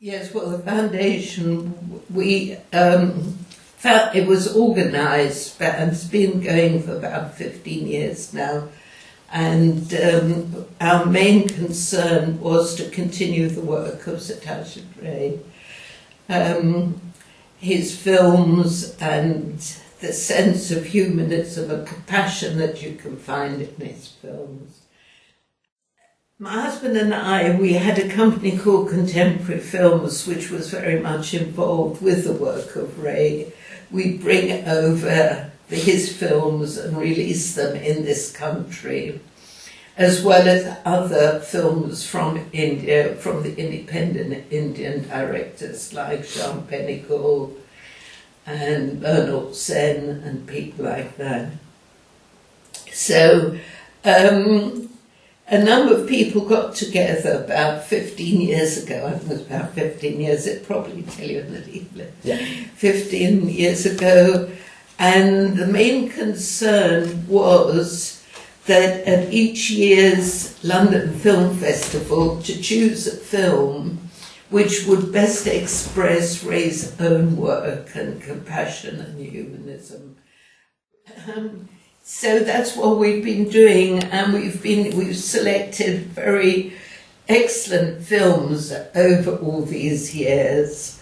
Yes, well, the foundation, we it was organised, but it's been going for about 15 years now. And our main concern was to continue the work of Satyajit Ray. His films and the sense of humanism and compassion that you can find in his films. My husband and I, we had a company called Contemporary Films, which was very much involved with the work of Ray. We bring over his films and release them in this country, as well as other films from India, from the independent Indian directors like Jean Benegal and Bernard Sen and people like that. So a number of people got together about 15 years ago. I think it was about 15 years. It'd probably tell you in the leaflet. Yeah. 15 years ago. And the main concern was that at each year's London Film Festival to choose a film which would best express Ray's own work and compassion and humanism. So that's what we've been doing, and we've selected very excellent films over all these years.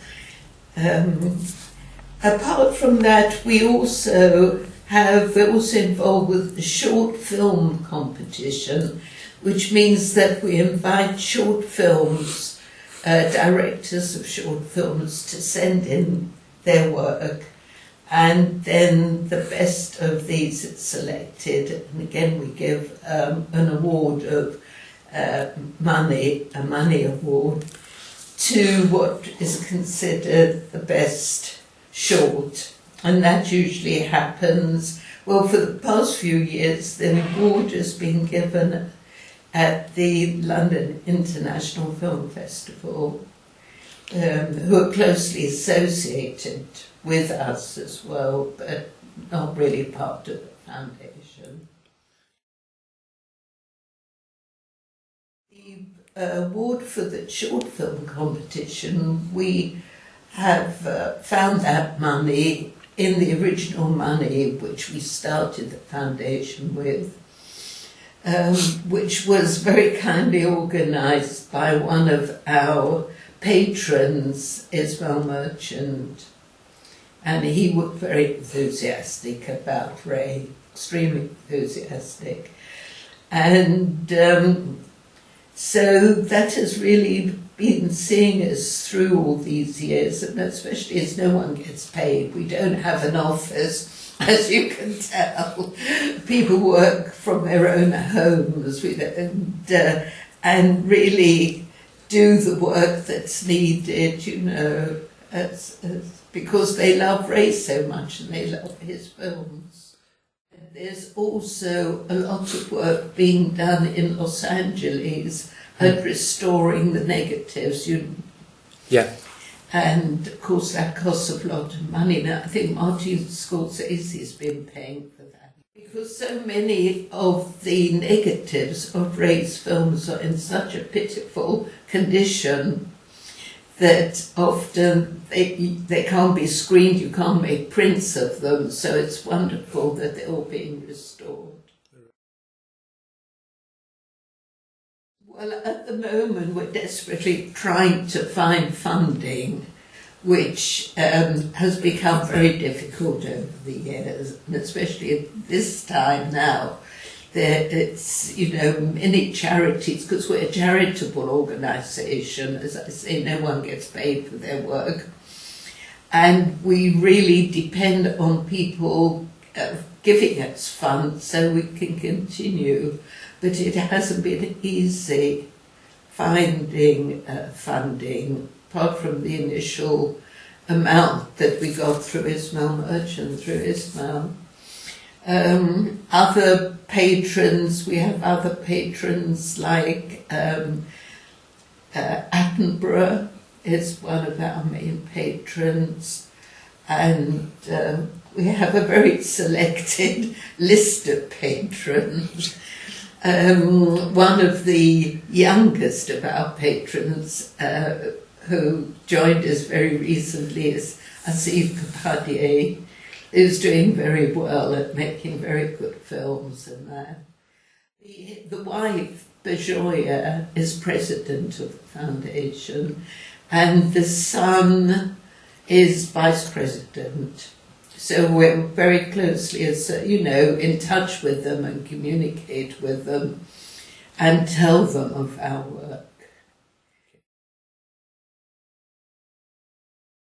Apart from that, we're also involved with the short film competition, which means that we invite short films, directors of short films, to send in their work. And then the best of these is selected, and again we give an award of money, a money award, to what is considered the best short. And that usually happens, well, for the past few years, the award has been given at the London International Film Festival, who are closely associated with us as well, but not really part of the foundation. The award for the short film competition, we have found that money in the original money which we started the foundation with, which was very kindly organised by one of our patrons, Ismail Merchant. And he was very enthusiastic about Ray, extremely enthusiastic. And so that has really been seeing us through all these years, and especially as no one gets paid. We don't have an office, as you can tell. People work from their own homes and really do the work that's needed, you know, because they love Ray so much and they love his films. And there's also a lot of work being done in Los Angeles at restoring the negatives. Yeah. And of course that costs a lot of money. Now I think Martin Scorsese has been paying for that, because so many of the negatives of Ray's films are in such a pitiful condition that often they can't be screened, you can't make prints of them, so it's wonderful that they're all being restored. Well, at the moment we're desperately trying to find funding, which has become very difficult over the years, and especially at this time now. It's, you know, many charities, because we're a charitable organisation, as I say, no one gets paid for their work. And we really depend on people giving us funds so we can continue. But it hasn't been easy finding funding, apart from the initial amount that we got through Ismail Merchant, through Ismail. Other patrons, we have other patrons like Attenborough is one of our main patrons, and we have a very selected list of patrons. One of the youngest of our patrons, who joined us very recently is Asif Kapadia, who's doing very well at making very good films and that. The wife, Bajoya, is president of the foundation, and the son is vice president. So we're very closely, in touch with them and communicate with them and tell them of our work.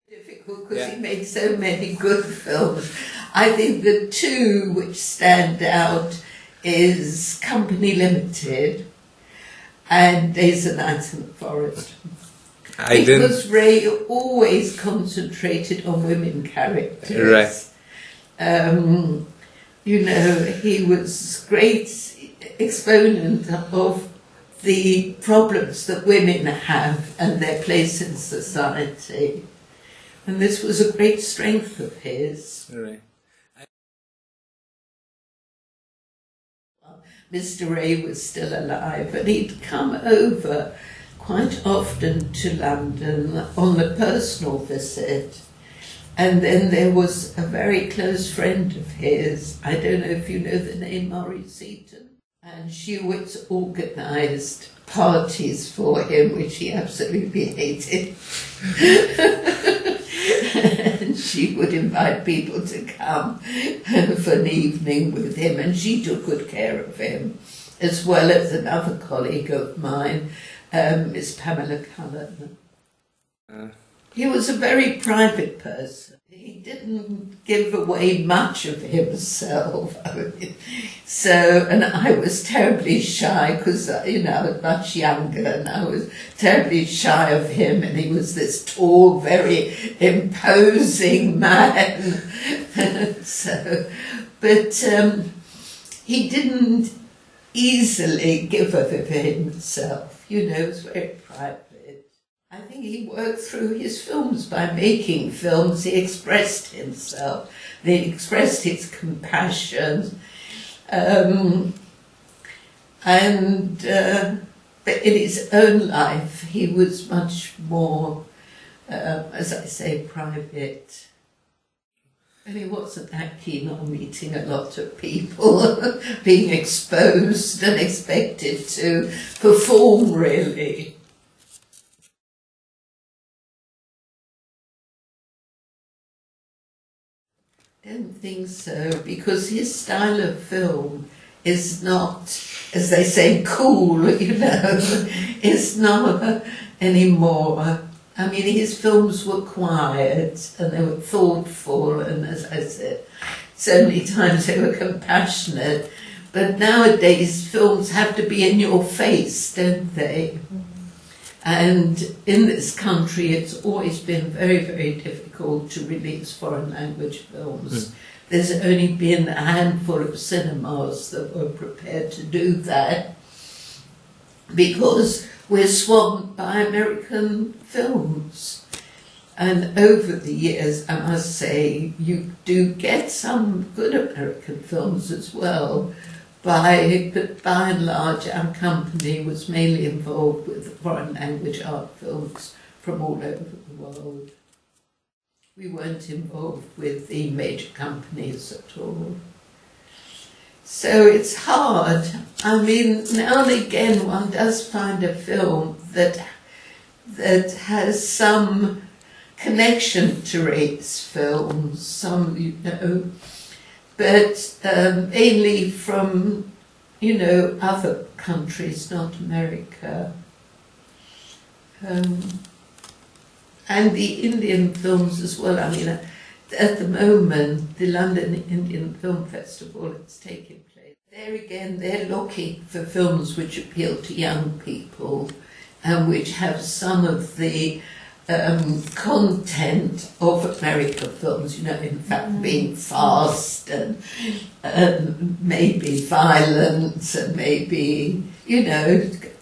Difficult because he made so many good films. I think the two which stand out is Company Limited and Days and Nights in the Forest. Because Ray always concentrated on women characters. Right. He was great exponent of the problems that women have and their place in society. And this was a great strength of his. Right. Mr. Ray was still alive, and he'd come over quite often to London on a personal visit. And then there was a very close friend of his, I don't know if you know the name Maury Seaton, and she always organised parties for him, which he absolutely hated. And she would invite people to come for an evening with him, and she took good care of him, as well as another colleague of mine, Miss Pamela Cullen. He was a very private person. He didn't give away much of himself. And I was terribly shy because, I was much younger, and I was terribly shy of him, and he was this tall, very imposing man. But he didn't easily give of himself, he was very private. I think he worked through his films. By making films, he expressed himself. He expressed his compassion. But in his own life, he was much more, as I say, private. And he wasn't that keen on meeting a lot of people, being exposed and expected to perform, really. I don't think so, because his style of film is not, as they say, cool, it's not anymore. I mean, his films were quiet and they were thoughtful, and as I said, so many times they were compassionate. But nowadays, films have to be in your face, don't they? And in this country, it's always been very, very difficult to release foreign language films. There's only been a handful of cinemas that were prepared to do that, because we're swamped by American films. And over the years, I must say, you do get some good American films as well. But by and large, our company was mainly involved with foreign language art films from all over the world. We weren't involved with the major companies at all. So it's hard. I mean, now and again one does find a film that has some connection to Ray's films, but mainly from, other countries, not America. And the Indian films as well. I mean, at the moment, the London Indian Film Festival is taking place. There again, they're looking for films which appeal to young people and which have some of the content of American films, in fact being fast and maybe violence and maybe,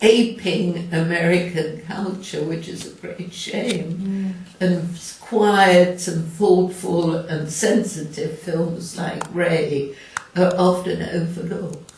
aping American culture, which is a great shame. And quiet and thoughtful and sensitive films like Ray are often overlooked.